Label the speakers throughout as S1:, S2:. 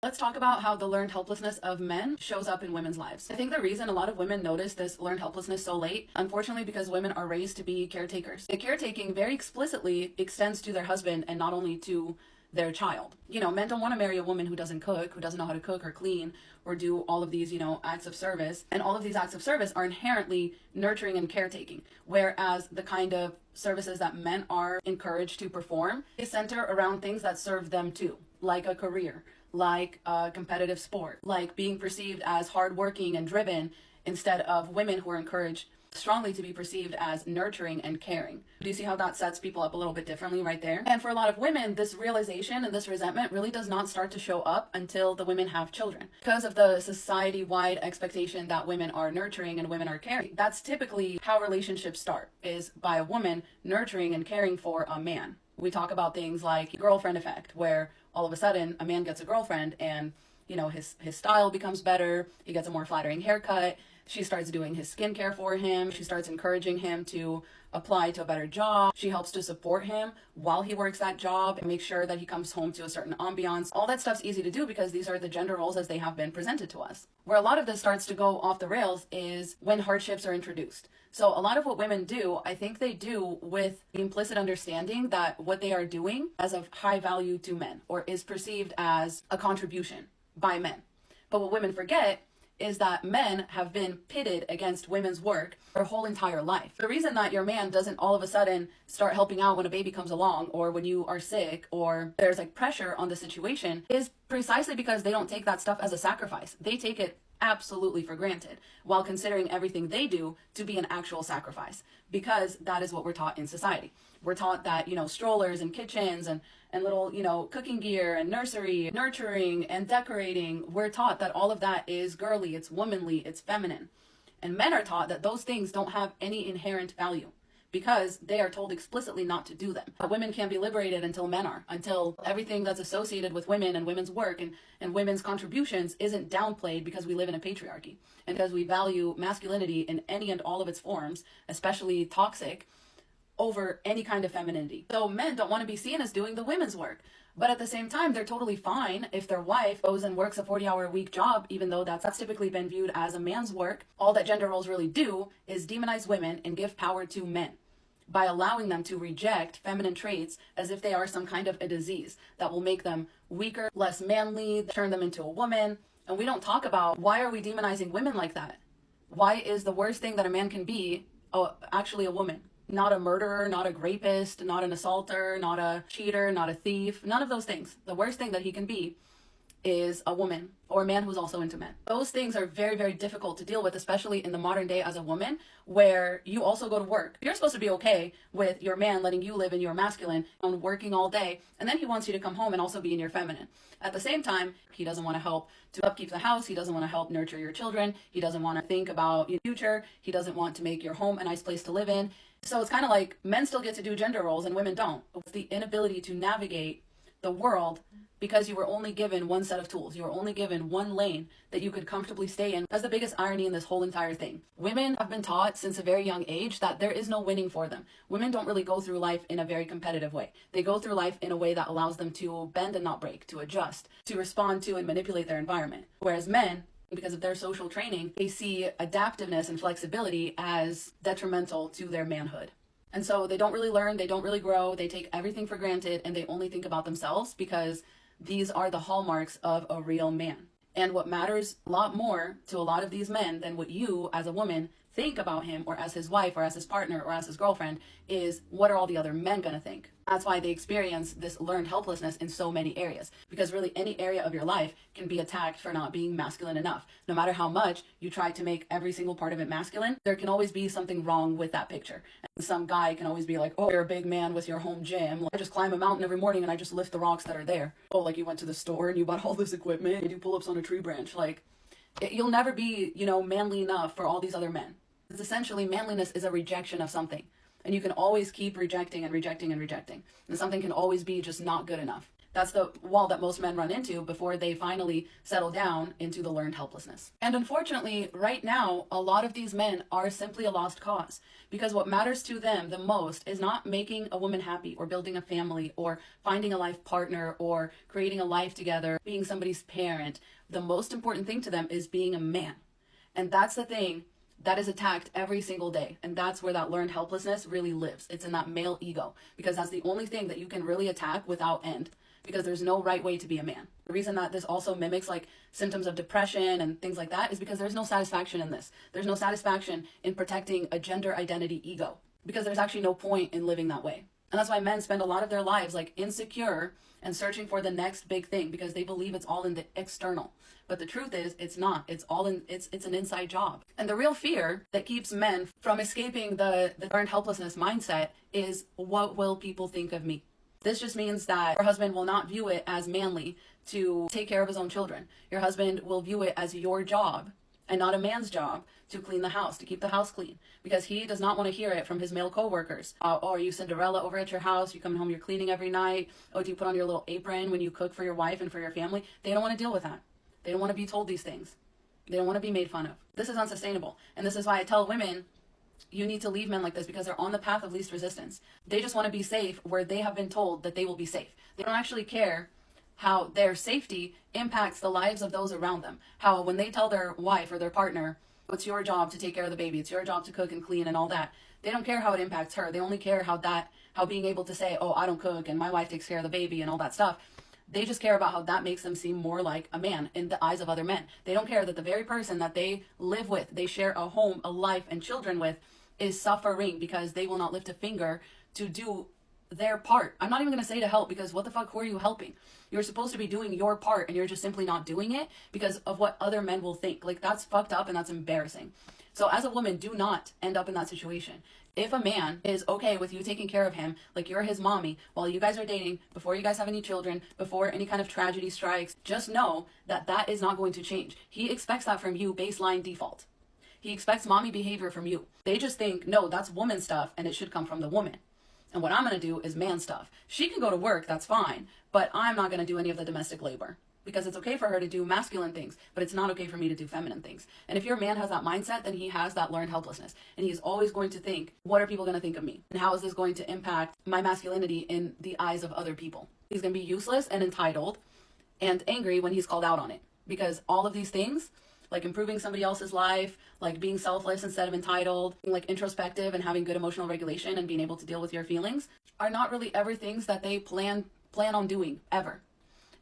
S1: Let's talk about how the learned helplessness of men shows up in women's lives. I think the reason a lot of women notice this learned helplessness so late, unfortunately, because women are raised to be caretakers. The caretaking very explicitly extends to their husband and not only to their child. Men don't want to marry a woman who doesn't cook, who doesn't know how to cook or clean or do all of these, acts of service. And all of these acts of service are inherently nurturing and caretaking. Whereas the kind of services that men are encouraged to perform is center around things that serve them too, like a career, like a competitive sport, like being perceived as hardworking and driven instead of women who are encouraged strongly to be perceived as nurturing and caring. Do you see how that sets people up a little bit differently right there? And for a lot of women, this realization and this resentment really does not start to show up until the women have children. Because of the society-wide expectation that women are nurturing and women are caring. That's typically how relationships start, is by a woman nurturing and caring for a man. We talk about things like girlfriend effect, where all of a sudden a man gets a girlfriend and his style becomes better, he gets a more flattering haircut, she starts doing his skincare for him, she starts encouraging him to apply to a better job, she helps to support him while he works that job and make sure that he comes home to a certain ambiance. All that stuff's easy to do because these are the gender roles as they have been presented to us. Where a lot of this starts to go off the rails is when hardships are introduced. So a lot of what women do, I think they do with the implicit understanding that what they are doing is of high value to men or is perceived as a contribution by men. But what women forget is that men have been pitted against women's work their whole entire life. The reason that your man doesn't all of a sudden start helping out when a baby comes along or when you are sick or there's pressure on the situation is precisely because they don't take that stuff as a sacrifice. They take it absolutely for granted while considering everything they do to be an actual sacrifice, because that is what we're taught in society. We're taught that, strollers and kitchens and little, cooking gear and nursery, nurturing and decorating, we're taught that all of that is girly, it's womanly, it's feminine. And men are taught that those things don't have any inherent value because they are told explicitly not to do them. But women can't be liberated until men are, until everything that's associated with women and women's work and women's contributions isn't downplayed because we live in a patriarchy and because we value masculinity in any and all of its forms, especially toxic, over any kind of femininity. So men don't want to be seen as doing the women's work. But at the same time, they're totally fine if their wife goes and works a 40-hour-a-week job, even though that's typically been viewed as a man's work. All that gender roles really do is demonize women and give power to men by allowing them to reject feminine traits as if they are some kind of a disease that will make them weaker, less manly, turn them into a woman. And we don't talk about why are we demonizing women like that? Why is the worst thing that a man can be actually a woman? Not a murderer, not a rapist, not an assaulter, not a cheater, not a thief, none of those things. The worst thing that he can be is a woman or a man who's also into men. Those things are very, very difficult to deal with, especially in the modern day as a woman, where you also go to work. You're supposed to be okay with your man letting you live in your masculine and working all day, and then he wants you to come home and also be in your feminine. At the same time, he doesn't want to help to upkeep the house. He doesn't want to help nurture your children. He doesn't want to think about your future. He doesn't want to make your home a nice place to live in. So it's kind of like men still get to do gender roles and women don't. It's the inability to navigate the world because you were only given one set of tools. You were only given one lane that you could comfortably stay in. That's the biggest irony in this whole entire thing. Women have been taught since a very young age that there is no winning for them. Women don't really go through life in a very competitive way. They go through life in a way that allows them to bend and not break, to adjust, to respond to and manipulate their environment. Whereas men, because of their social training, they see adaptiveness and flexibility as detrimental to their manhood. And so they don't really learn, they don't really grow, they take everything for granted, and they only think about themselves because these are the hallmarks of a real man. And what matters a lot more to a lot of these men than what you as a woman think about him or as his wife or as his partner or as his girlfriend is what are all the other men gonna think? That's why they experience this learned helplessness in so many areas, because really any area of your life can be attacked for not being masculine enough. No matter how much you try to make every single part of it masculine, there can always be something wrong with that picture. And some guy can always be like, oh, you're a big man with your home gym. I just climb a mountain every morning and I just lift the rocks that are there. Oh, like you went to the store and you bought all this equipment and you do pull-ups on a tree branch. You'll never be, manly enough for all these other men. It's essentially manliness is a rejection of something. And you can always keep rejecting and rejecting and rejecting. And something can always be just not good enough. That's the wall that most men run into before they finally settle down into the learned helplessness. And unfortunately, right now, a lot of these men are simply a lost cause, because what matters to them the most is not making a woman happy or building a family or finding a life partner or creating a life together, being somebody's parent. The most important thing to them is being a man. And that's the thing that is attacked every single day. And that's where that learned helplessness really lives. It's in that male ego, because that's the only thing that you can really attack without end, because there's no right way to be a man. The reason that this also mimics like symptoms of depression and things like that is because there's no satisfaction in this. There's no satisfaction in protecting a gender identity ego, because there's actually no point in living that way. And that's why men spend a lot of their lives like insecure and searching for the next big thing, because they believe it's all in the external. But the truth is, it's not. It's all in, it's an inside job. And the real fear that keeps men from escaping the learned helplessness mindset is, what will people think of me? This just means that your husband will not view it as manly to take care of his own children. Your husband will view it as your job and not a man's job to clean the house, to keep the house clean, because he does not want to hear it from his male coworkers. Oh, are you Cinderella over at your house? You come home, you're cleaning every night. Oh, do you put on your little apron when you cook for your wife and for your family? They don't want to deal with that. They don't want to be told these things. They don't want to be made fun of. This is unsustainable. And this is why I tell women, you need to leave men like this, because they're on the path of least resistance. They just want to be safe where they have been told that they will be safe. They don't actually care how their safety impacts the lives of those around them. How when they tell their wife or their partner, it's your job to take care of the baby, it's your job to cook and clean and all that, they don't care how it impacts her. They only care how being able to say, oh, I don't cook and my wife takes care of the baby and all that stuff, they just care about how that makes them seem more like a man in the eyes of other men. They don't care that the very person that they live with, they share a home, a life, and children with, is suffering because they will not lift a finger to do their part. I'm not even going to say to help, because what the fuck, who are you helping? You're supposed to be doing your part and you're just simply not doing it because of what other men will think. Like, that's fucked up and that's embarrassing. So as a woman, do not end up in that situation. If a man is okay with you taking care of him like you're his mommy while you guys are dating, before you guys have any children, before any kind of tragedy strikes, just know that that is not going to change. He expects that from you, baseline default. He expects mommy behavior from you. They just think, no, that's woman stuff and it should come from the woman. And what I'm going to do is man stuff. She can go to work, that's fine, but I'm not going to do any of the domestic labor, because it's okay for her to do masculine things, but it's not okay for me to do feminine things. And if your man has that mindset, then he has that learned helplessness. And he's always going to think, what are people going to think of me? And how is this going to impact my masculinity in the eyes of other people? He's going to be useless and entitled and angry when he's called out on it, because all of these things, like improving somebody else's life, like being selfless instead of entitled, being like introspective and having good emotional regulation and being able to deal with your feelings, are not really ever things that they plan on doing ever.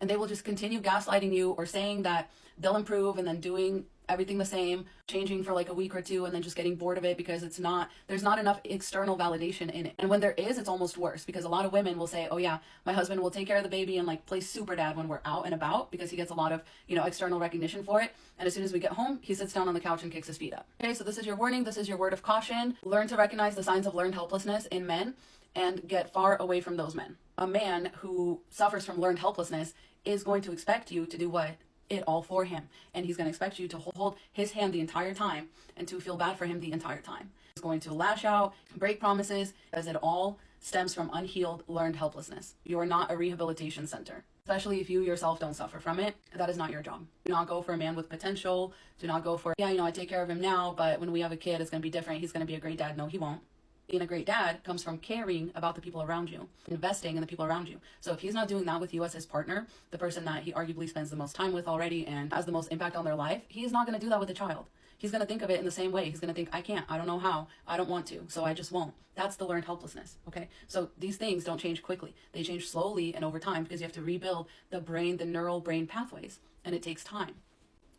S1: And they will just continue gaslighting you or saying that they'll improve and then doing everything the same, changing for like a week or two and then just getting bored of it because there's not enough external validation in it. And when there is, it's almost worse, because a lot of women will say, oh yeah, my husband will take care of the baby and like play super dad when we're out and about, because he gets a lot of, external recognition for it. And as soon as we get home, he sits down on the couch and kicks his feet up. Okay, so this is your warning. This is your word of caution. Learn to recognize the signs of learned helplessness in men and get far away from those men. A man who suffers from learned helplessness is going to expect you to do what? It all for him. And he's going to expect you to hold his hand the entire time and to feel bad for him the entire time. He's going to lash out, break promises, as it all stems from unhealed learned helplessness. You are not a rehabilitation center, especially if you yourself don't suffer from it. That is not your job. Do not go for a man with potential. Do not go for, I take care of him now, but when we have a kid, it's going to be different. He's going to be a great dad. No, he won't. Being a great dad comes from caring about the people around you, investing in the people around you. So if he's not doing that with you as his partner, the person that he arguably spends the most time with already and has the most impact on their life, he's not going to do that with a child. He's going to think of it in the same way. He's going to think, I can't, I don't know how, I don't want to, so I just won't. That's the learned helplessness, okay? So these things don't change quickly. They change slowly and over time, because you have to rebuild the brain, the neural brain pathways, and it takes time.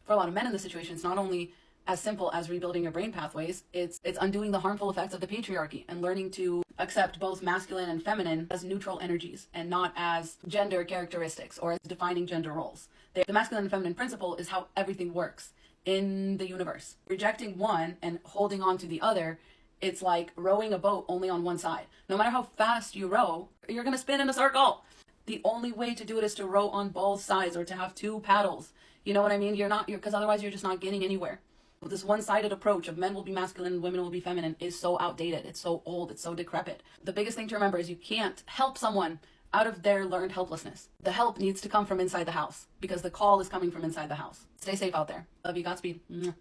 S1: For a lot of men in this situation, it's not only as simple as rebuilding your brain pathways, it's undoing the harmful effects of the patriarchy and learning to accept both masculine and feminine as neutral energies and not as gender characteristics or as defining gender roles. The masculine and feminine principle is how everything works in the universe. Rejecting one and holding on to the other, it's like rowing a boat only on one side. No matter how fast you row, you're going to spin in a circle. The only way to do it is to row on both sides or to have two paddles. You know what I mean? Because otherwise you're just not getting anywhere. This one-sided approach of men will be masculine and women will be feminine is so outdated. It's so old. It's so decrepit. The biggest thing to remember is you can't help someone out of their learned helplessness. The help needs to come from inside the house because the call is coming from inside the house. Stay safe out there. Love you. Godspeed. Mwah.